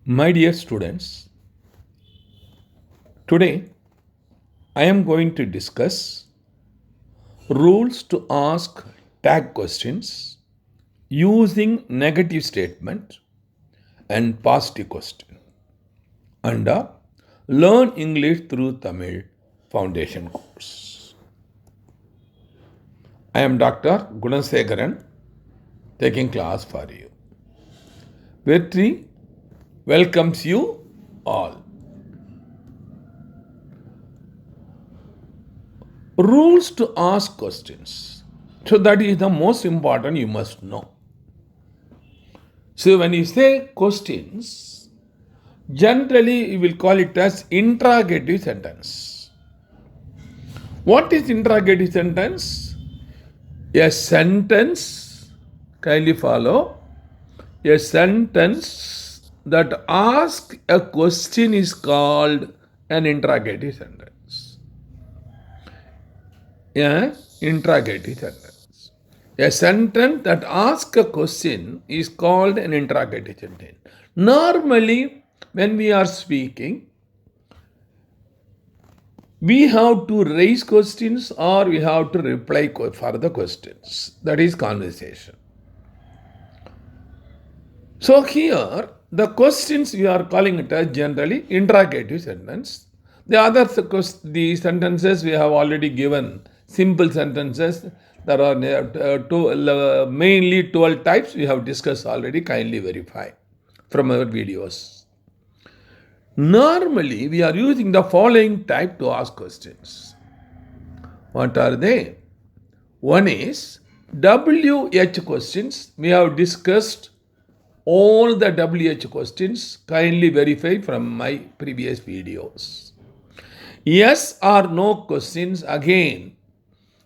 My dear students, today I am going to discuss rules to ask tag questions using negative statement and positive question under Learn English through Tamil Foundation course. I am Dr. Gunasegaran taking class for you. Vetri welcomes you all. Rules to ask questions. So that is the most important you must know. So when you say questions, generally you will call it as interrogative sentence. What is interrogative sentence? A sentence, kindly follow, a sentence that asks a question is called an interrogative sentence. Interrogative sentence. A sentence that asks a question is called an interrogative sentence. Normally, when we are speaking, we have to raise questions or we have to reply for the questions. That is conversation. So here, the questions we are calling it as generally interrogative sentence. The other the sentences we have already given, simple sentences. There are mainly 12 types we have discussed already. Kindly verify from our videos. Normally, we are using the following type to ask questions. What are they? One is WH questions. We have discussed all the WH questions. Kindly verify from my previous videos. Yes or no questions. Again,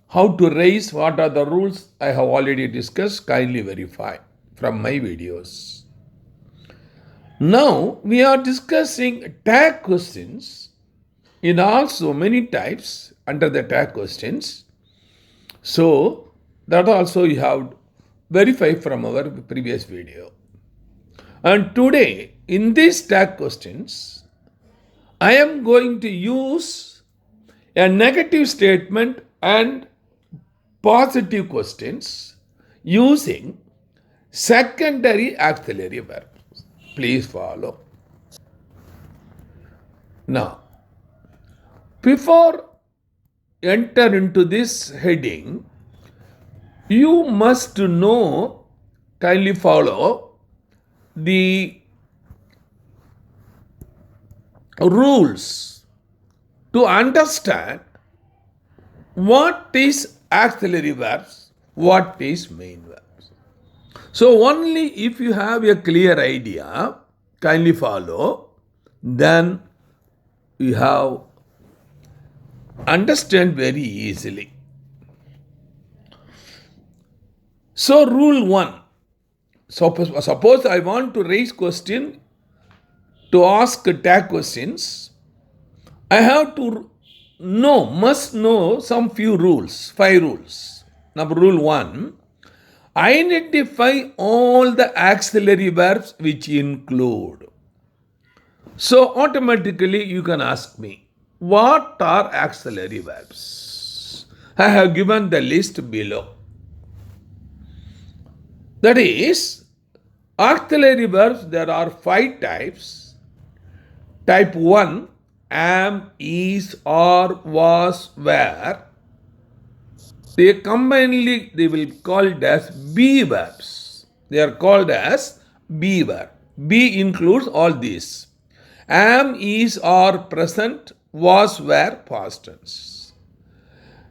how to raise, what are the rules, I have already discussed. Kindly verify from my videos. Now we are discussing tag questions in also many types under the tag questions. So that also you have verified from our previous video. And today in these tag questions, I am going to use a negative statement and positive questions using secondary auxiliary verbs. Please follow. Now, before enter into this heading, you must know, kindly follow the rules to understand what is auxiliary verbs, what is main verbs. So only if you have a clear idea, kindly follow, then you have understand very easily. So rule 1. Suppose I want to raise question to ask tag questions. I have to must know some few rules, 5 rules. Number rule 1. Identify all the auxiliary verbs which include. So automatically you can ask me, what are auxiliary verbs? I have given the list below. That is, auxiliary verbs, there are 5 types. Type 1, am, is, are, was, were. They combinedly, they will call it as be verbs. They are called as be verb. Be includes all these. Am, is, are, present, was, were, past tense.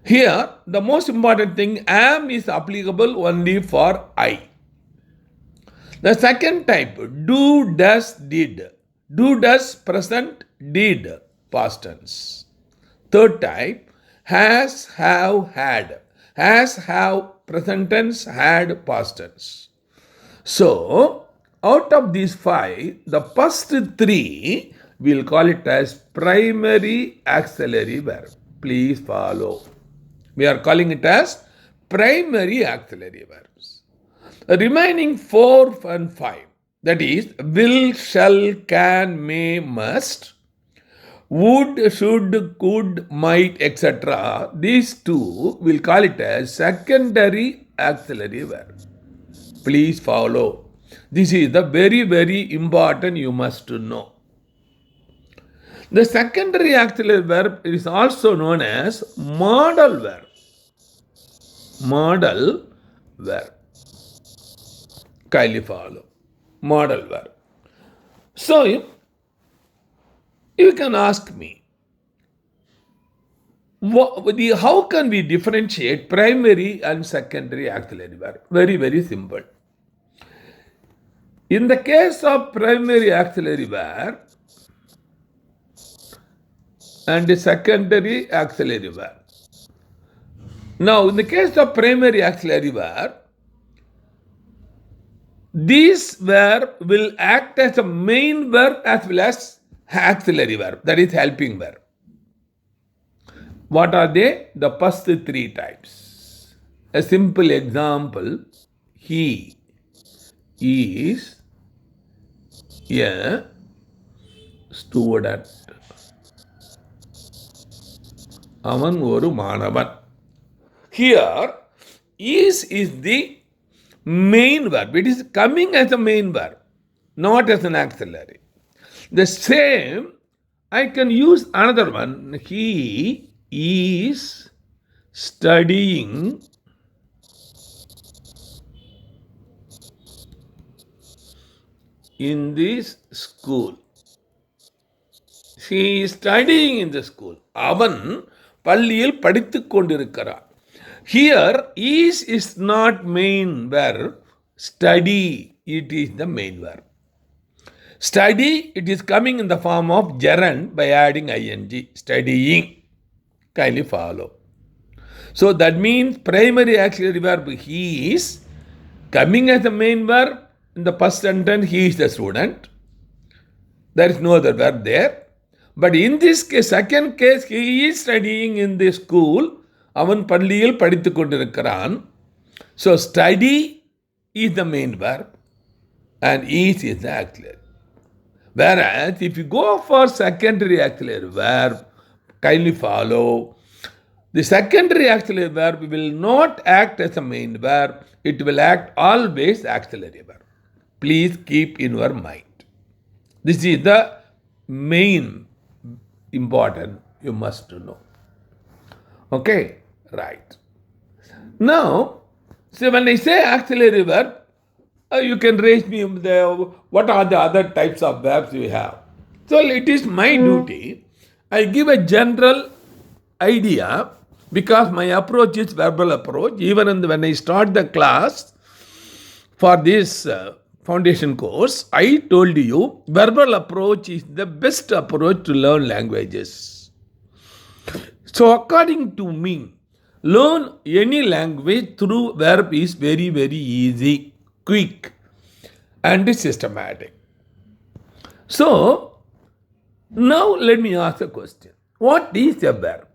Here, the most important thing, am is applicable only for I. The second type, do, does, did. Do, does, present, did, past tense. Third type, has, have, had. Has, have, present tense, had, past tense. So, out of these 5, the first 3, we'll call it as primary auxiliary verb. Please follow. We are calling it as primary auxiliary verbs. The remaining 4 and 5, That is, will, shall, can, may, must, would, should, could, might, etc. These two will call it as secondary auxiliary verb. Please follow. This is the very, very important you must know. The secondary auxiliary verb is also known as modal verb. Modal verb. Kindly follow. Modal verb. So, you can ask me, how can we differentiate primary and secondary auxiliary verb? Very, very simple. In the case of primary auxiliary verb and the secondary auxiliary verb. Now, in the case of primary auxiliary verb, this verb will act as a main verb as well as auxiliary verb, that is helping verb. What are they? The first three types. A simple example, he is a student. அவன் ஒரு மாணவன். Here, is the main verb. It is coming as a main verb, not as an auxiliary. The same, I can use another one. He is studying in this school. He is studying in the school. அவன் பள்ளியில் படித்துக் கொண்டிருக்கிறான். Here, is not main verb. Study, it is the main verb. Study, it is coming in the form of gerund by adding ing. Studying. Kindly follow. So that means primary auxiliary verb he is coming as the main verb. In the first sentence, he is the student. There is no other verb there. But in this case, second case, he is studying in the school. அவன் பள்ளியில் படித்துக் கொண்டிருக்கிறான். So study is the main verb and is the auxiliary. Whereas if you go for secondary auxiliary verb, kindly follow. The secondary auxiliary verb will not act as a main verb. It will act always auxiliary verb. Please keep in your mind. This is the main important you must know. Okay, right. Now, so when I say auxiliary verb, you can raise me what are the other types of verbs you have. So it is my duty. I give a general idea because my approach is verbal approach. Even when I start the class for this foundation course, I told you verbal approach is the best approach to learn languages. So according to me, learn any language through verb is very, very easy, quick and systematic. So now let me ask a question. What is a verb?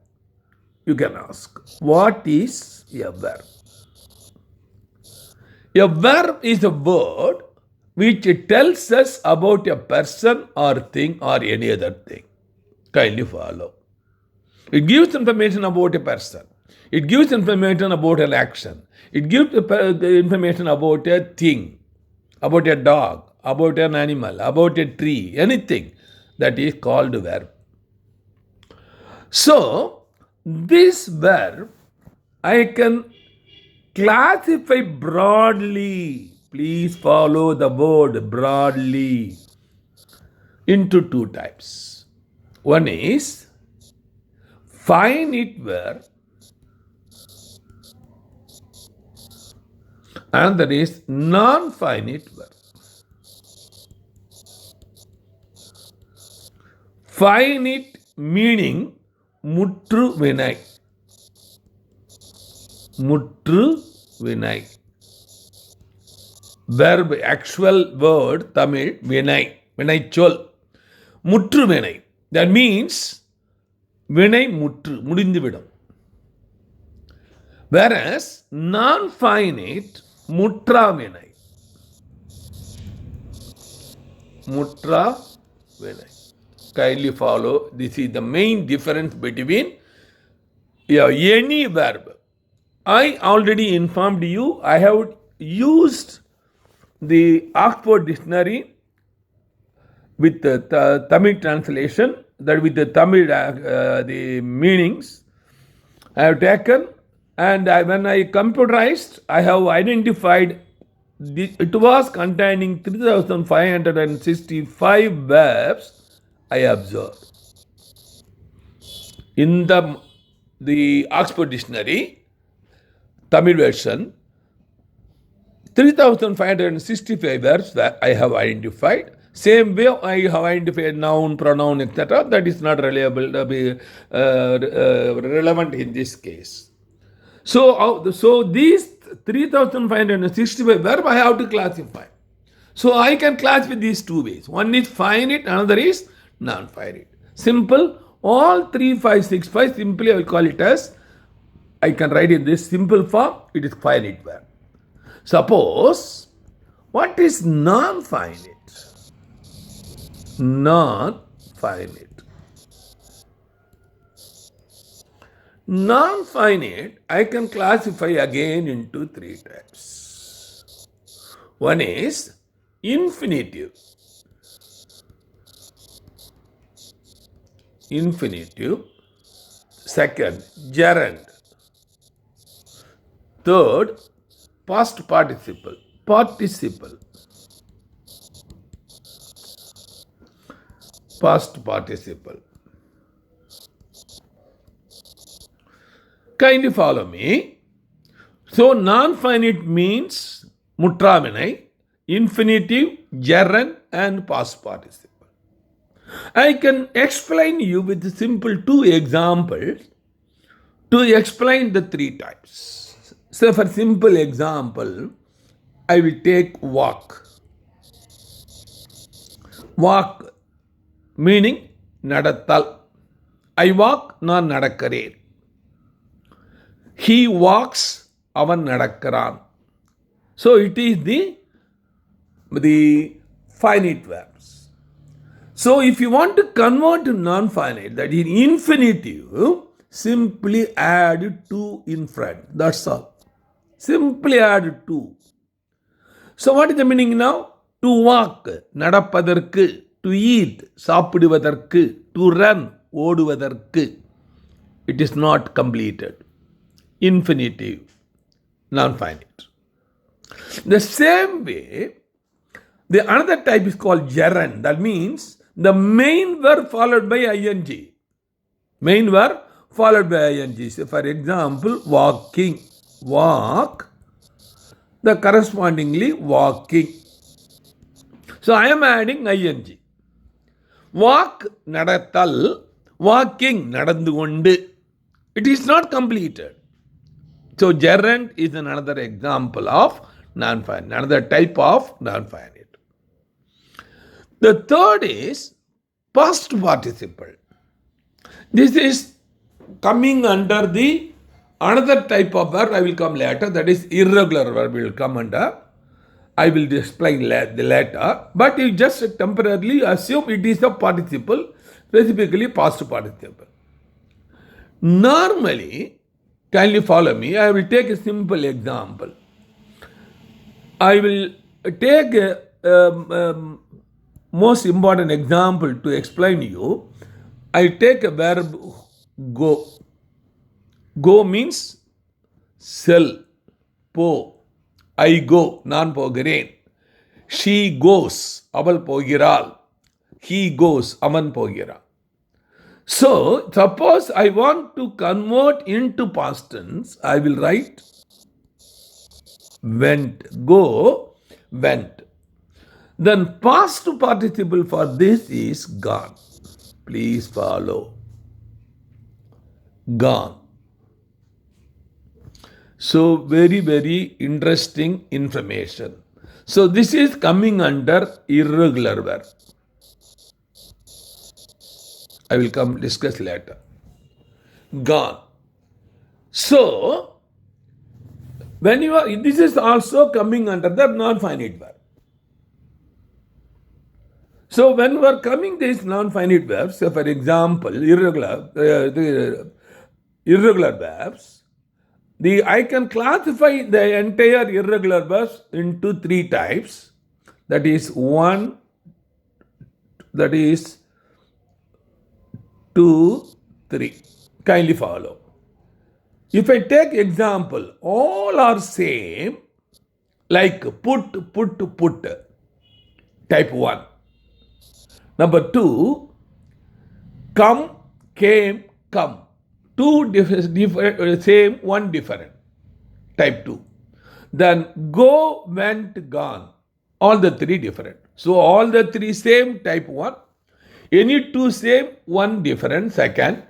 You can ask. What is a verb? A verb is a word which tells us about a person or thing or any other thing. Kindly follow. It gives information about a person. It gives information about an action. It gives information about a thing, about a dog, about an animal, about a tree, anything that is called verb. So, this verb I can classify broadly. Please follow the word broadly into two types. One is finite verb, another is non-finite verb. Finite meaning முற்று வினை. முற்று வினை. Verb, actual word, Tamil, வினை. வினை சொல். முற்று வினை. That means வினை முற்று, முடிந்துவிடும். Whereas non-finite முற்றா வினை. Mutra Vinay. Kindly follow. This is the main difference between any verb. I already informed you. I have used the Oxford Dictionary with the Tamil translation, that with the Tamil the meanings I have taken, and when I computerized, I have identified it was containing 3,565 verbs I observed. In the Oxford Dictionary, Tamil version, 3,565 verbs that I have identified. Same way I have identified noun, pronoun, etc. That is not relevant in this case. So these 3,565 verbs I have to classify. So I can classify these two ways. One is finite, another is non-finite. Simple. All 3,565 simply I will call it as, I can write in this simple form, it is finite verb. Suppose, what is non-finite? Non-finite. Non-finite, I can classify again into three types. One is infinitive. Infinitive. Second, gerund. Third, past participle. Participle. Past participle. Kindly follow me. So, non-finite means mutravinai, infinitive, gerund, and past participle. I can explain you with simple two examples to explain the three types. So, for simple example, I will take walk. Walk meaning nadatal. I walk, நான் நடக்கிறேன். He walks, avan nadakkaran. So it is the finite verbs. So if you want to convert to non-finite, that is infinitive, simply add 2 in front. That's all. Simply add 2. So what is the meaning now? To walk, நடப்பதற்கு. To eat, சாப்பிடுவதற்கு. To run, ஓடுவதற்கு. It is not completed. Infinitive, non-finite. The same way, the another type is called gerund. That means the main verb followed by ing. Main verb followed by ing. So for example, walking. Walk, the correspondingly walking. So I am adding ing. Walk, nadatal. Walking, நடந்து கொண்டு. It is not completed. So gerund is another example of non-finite, another type of non-finite. The third is past participle. This is coming under the another type of verb. I will come later. That is irregular verb will come under. I will explain the later. But you just temporarily assume it is a participle, specifically past participle. Normally, kindly follow me. I will take a simple example. I will take a most important example to explain you. I take a verb go. Go means sell, po. I go, நான் போகிறேன். She goes, அவள் போகிறாள். He goes, அவன் போகிறான். So, suppose I want to convert into past tense, I will write went. Go, went. Then past participle for this is gone. Please follow. Gone. So, very, very interesting information. So, this is coming under irregular verb. I will come discuss later. Gone. So, when you are, this is also coming under the non-finite verb. So when we are coming these non-finite verbs, so for example, irregular verbs, I can classify the entire irregular verbs into three types. That is one, that is two, three. Kindly follow. If I take example, all are same, like put, type 1. Number 2, come, came, come. Two different, same, one different, type 2. Then go, went, gone. All the three different. So all the three same, type 1. Any two same, one different, second.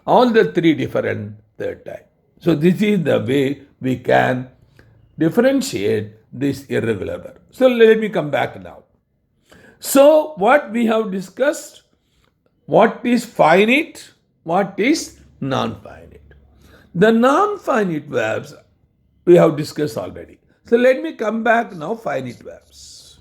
All the three different, third type. So this is the way we can differentiate this irregular verb. So let me come back now. So what we have discussed, what is finite, what is non-finite. The non-finite verbs we have discussed already. So let me come back now, finite verbs.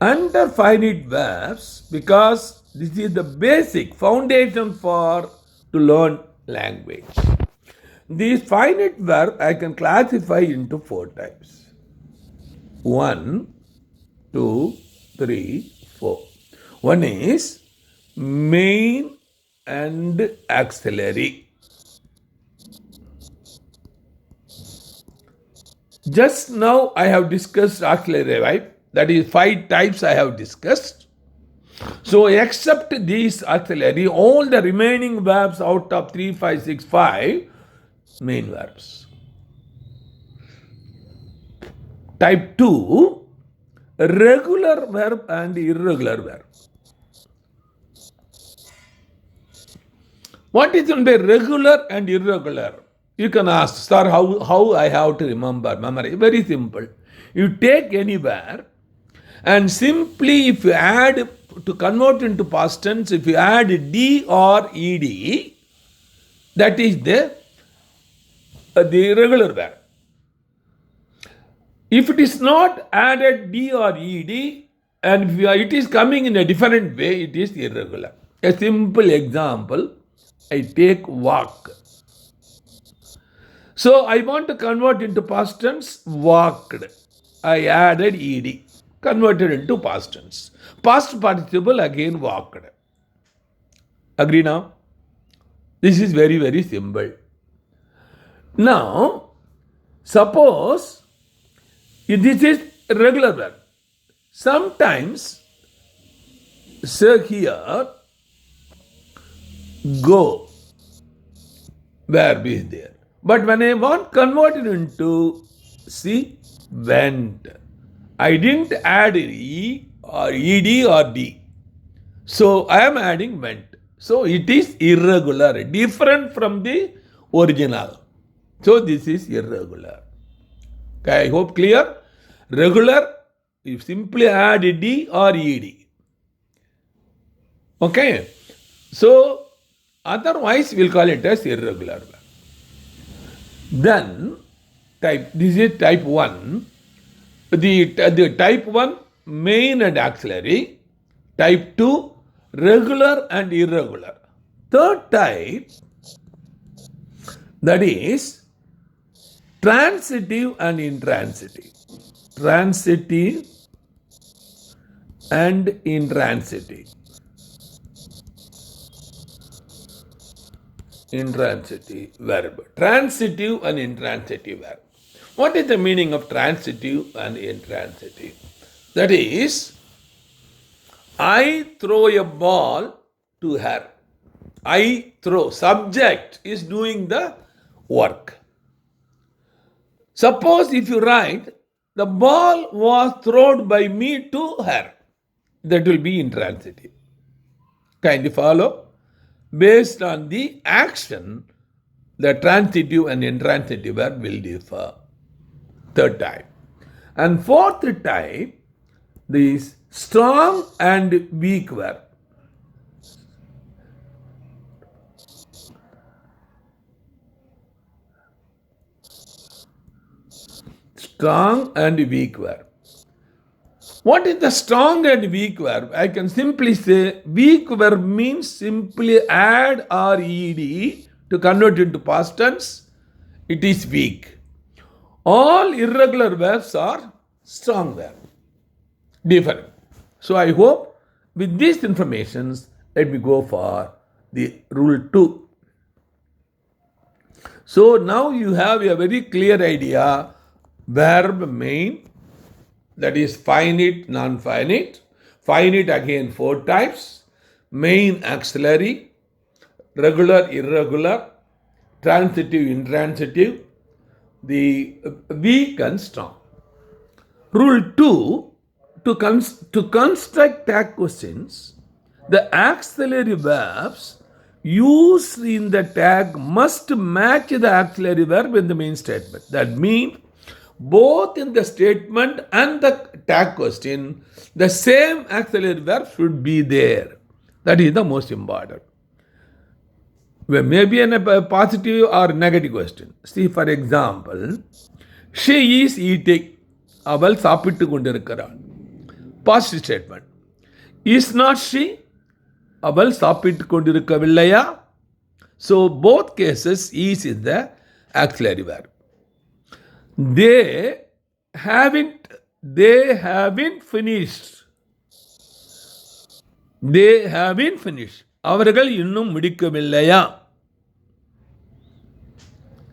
Under finite verbs, because this is the basic foundation for to learn language. These finite verb I can classify into four types. 1, 2, 3, 4. One is main and auxiliary. Just now I have discussed auxiliary verb. That is 5 types I have discussed. So except these auxiliary, all the remaining verbs out of 3, 5, 6, 5, main verbs. Type 2, regular verb and irregular verb. What is meant by regular and irregular? You can ask, sir, how I have to remember memory? Very simple. You take any verb and simply if you add, to convert into past tense, if you add D or ED, that is the irregular verb. If it is not added D or ED and if it is coming in a different way, it is irregular. A simple example, I take walk. So I want to convert into past tense, walked. I added ed, converted into past tense. Past participle again walked. Agree now? This is very, very simple. Now, suppose if this is regular verb. Sometimes, say here, go, verb is there. But when I want converted into, see, went. I didn't add E or ED or D. So I am adding went. So it is irregular, different from the original. So this is irregular. Okay, I hope clear. Regular, you simply add D or ED. Okay. So otherwise we'll call it as irregular. Then this is type 1. The type 1 main and auxiliary. Type 2 regular and irregular. Third type, that is transitive and intransitive. Transitive and intransitive. Intransitive verb. Transitive and intransitive verb. What is the meaning of transitive and intransitive? That is, I throw a ball to her. I throw. Subject is doing the work. Suppose if you write, the ball was thrown by me to her. That will be intransitive. Kindly follow. Based on the action, the transitive and intransitive verb will differ. Third type. And fourth type, this strong and weak verb. Strong and weak verb. What is the strong and weak verb? I can simply say weak verb means simply add or ed to convert into past tense. It is weak. All irregular verbs are strong verbs. Different. So I hope with these informations, let me go for the rule 2. So now you have a very clear idea. Verb main, that is finite, non-finite. Finite again 4 types. Main auxiliary, regular, irregular, transitive, intransitive, the weak and strong. Rule 2, to construct tag questions, the auxiliary verbs used in the tag must match the auxiliary verb in the main statement. That means both in the statement and the tag question, the same auxiliary verb should be there. That is the most important. Maybe a positive or negative question. See, for example, she is eating. அவள் சாப்பிட்டு கொண்டிருக்கிறாள். Positive statement. Is not she? அவள் சாப்பிட்டு கொண்டிருக்கவில்லையா? So both cases is the auxiliary verb. They haven't finished. They haven't finished. அவர்கள் இன்னும் முடிக்கவில்லையா?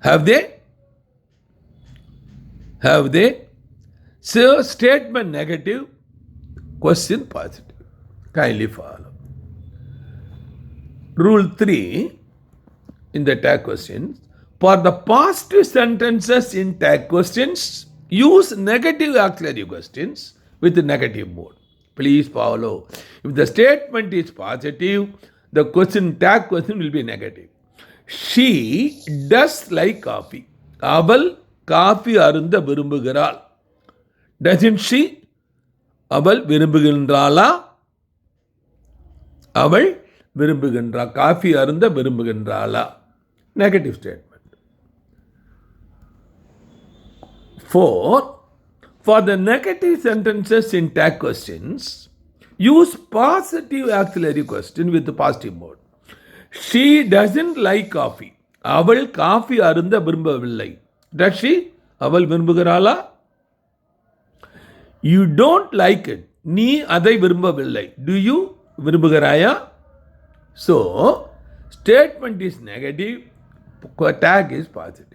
Have they? Have they? So statement negative, question positive. Kindly follow. Rule 3 in the tag questions. For the positive sentences in tag questions, use negative auxiliary questions with negative mode. Please follow. If the statement is positive, the question tag question will be negative. She does like coffee. அவள் coffee அருந்த விரும்புகிறாள். Doesn't she? அவள் விரும்புகின்றாளா? அவள் விரும்புகின்றாள். Coffee அருந்த விரும்புகின்றாளா? Negative statement. 4. For the negative sentences in tag questions, use positive auxiliary question with the positive mode. She doesn't like coffee. அவள் coffee அருந்த விரும்பவில்லை. Does she? அவள் விரும்புகிறாளா? You don't like it. நீ அதை விரும்பவில்லை. Do you? விரும்புகிறாயா? So, statement is negative, tag is positive.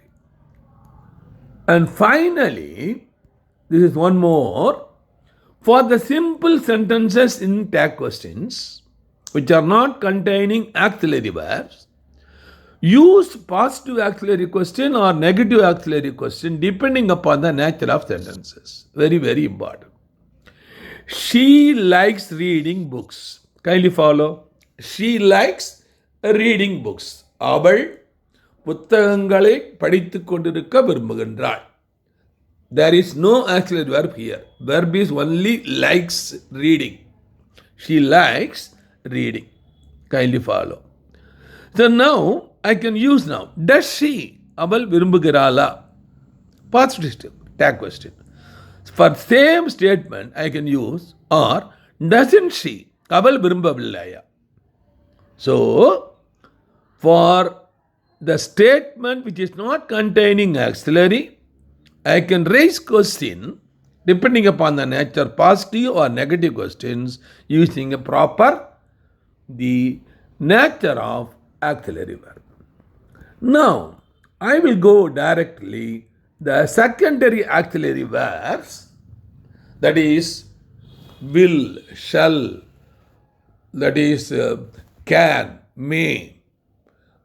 And finally, this is one more. For the simple sentences in tag questions, which are not containing auxiliary verbs, use positive auxiliary question or negative auxiliary question depending upon the nature of sentences. Very, very important. She likes reading books. Kindly follow. She likes reading books. அவள் புத்தகங்களை படித்துக் கொண்டிருக்க விரும்புகின்றாள். There is no auxiliary verb here. Verb is only likes reading. She likes reading. Kindly follow. So now I can use now. Does she? அவள் விரும்புகிறாளா? Positive tag question. For same statement I can use or doesn't she? அவள் விரும்பவில்லையா? So for the statement which is not containing auxiliary, I can raise question depending upon the nature, positive or negative questions, using a proper the nature of auxiliary verb. Now, I will go directly the secondary auxiliary verbs, that is will, shall, that is can, may,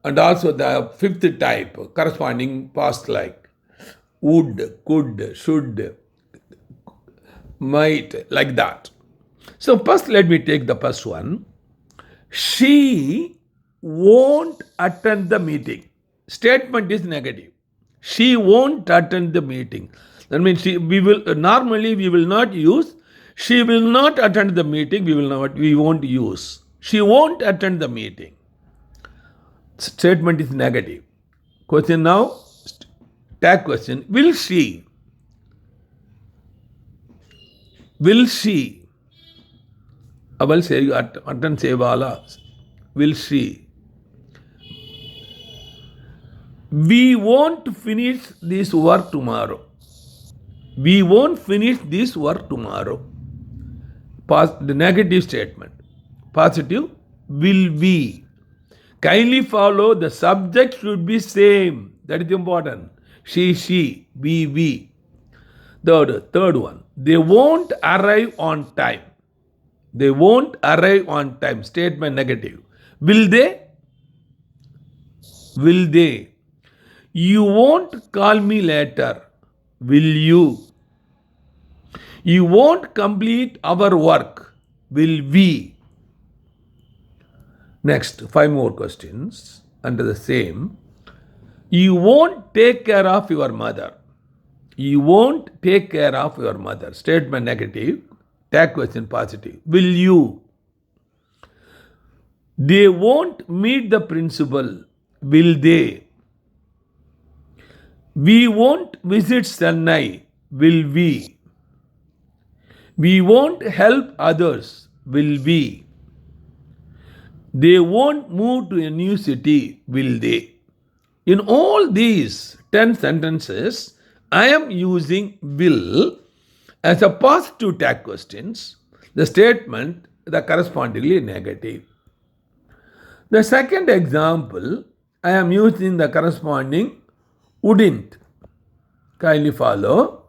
and also the fifth type corresponding past like would, could, should, might, like that. So first let me take the first one. She won't attend the meeting. Statement is negative. She won't attend the meeting. That means normally we will not use she will not attend the meeting. We won't use. She won't attend the meeting. Statement is negative. Question now, tag question. Will she? Will she? அவள் attend செய்வாளா? Will she? We won't finish this work tomorrow. We won't finish this work tomorrow. The negative statement. Positive, will we? Kindly follow, the subject should be same. That is important. She, we. Third one. They won't arrive on time. They won't arrive on time. Statement negative. Will they? Will they? You won't call me later. Will you? You won't complete our work. Will we? Next, 5 more questions under the same. You won't take care of your mother. You won't take care of your mother. Statement negative. Tag question positive. Will you? They won't meet the principal. Will they? We won't visit Chennai. Will we? We won't help others. Will we? They won't move to a new city. Will they? In all these 10 sentences, I am using will as a positive tag questions. The statement, the correspondingly negative. The second example, I am using the corresponding wouldn't. Kindly follow.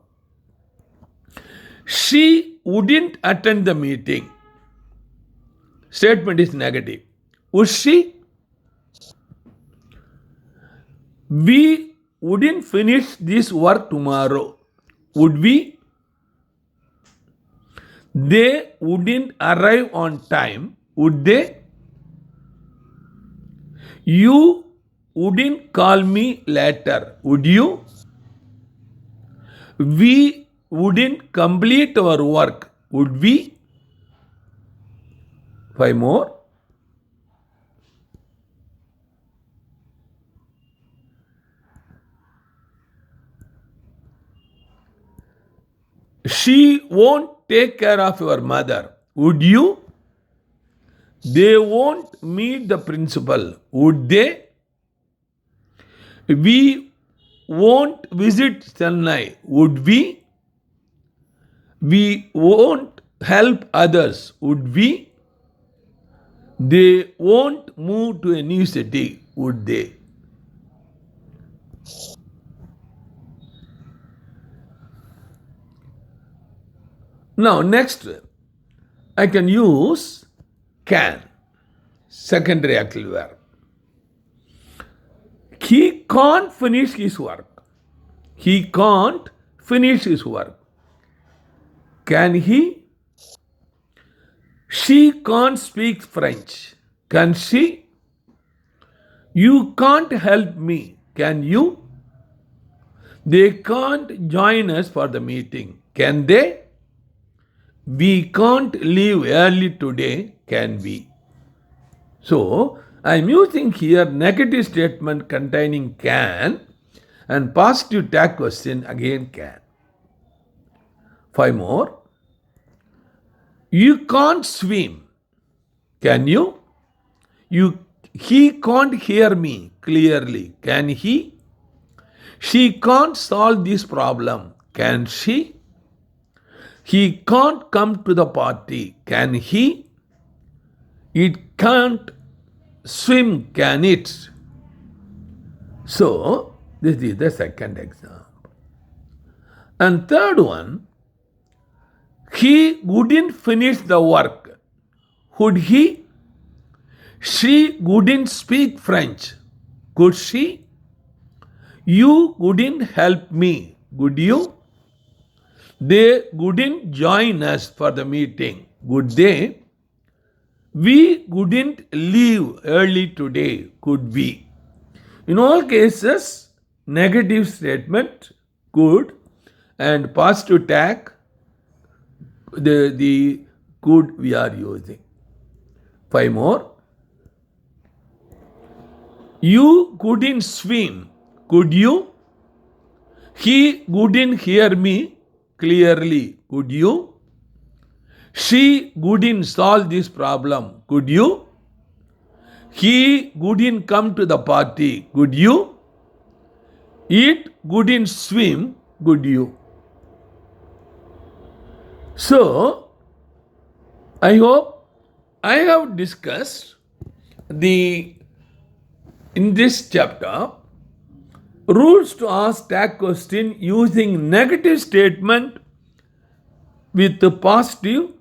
She wouldn't attend the meeting. Statement is negative. Would she? We wouldn't finish this work tomorrow. Would we? They wouldn't arrive on time. Would they? You wouldn't call me later. Would you? We wouldn't complete our work. Would we? 5 more. She won't take care of your mother. Would you? They won't meet the principal. Would they? We won't visit Chennai. Would we? We won't help others. Would we? They won't move to a new city. Would they? Now, next, I can use can, secondary auxiliary verb. He can't finish his work. He can't finish his work. Can he? She can't speak French. Can she? You can't help me. Can you? They can't join us for the meeting. Can they? We can't leave early today. Can we? So, I am using here negative statement containing can and positive tag question again can. 5 more. You can't swim. Can you? He can't hear me clearly. Can he? She can't solve this problem. Can she? He can't come to the party. Can he? It can't swim, can it? So, this is the second example. And third one, he wouldn't finish the work. Would he? She wouldn't speak French. Could she? You wouldn't help me. Would you? They wouldn't join us for the meeting. Would they? We wouldn't leave early today. Could we? In all cases, negative statement, could, and positive tag, the could we are using. 5 more. You couldn't swim. Could you? He wouldn't hear me clearly. Could you? She couldn't solve this problem. Could you? He couldn't come to the party. Could you? It couldn't swim. Could you? So, I hope I have discussed the in this chapter rules to ask tag question using negative statement with the positive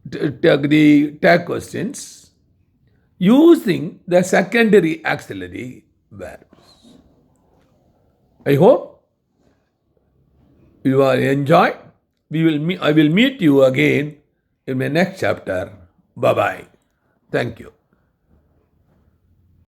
the tag questions using the secondary auxiliary verbs. I hope you are enjoyed. I will meet you again in my next chapter. Bye bye. Thank you.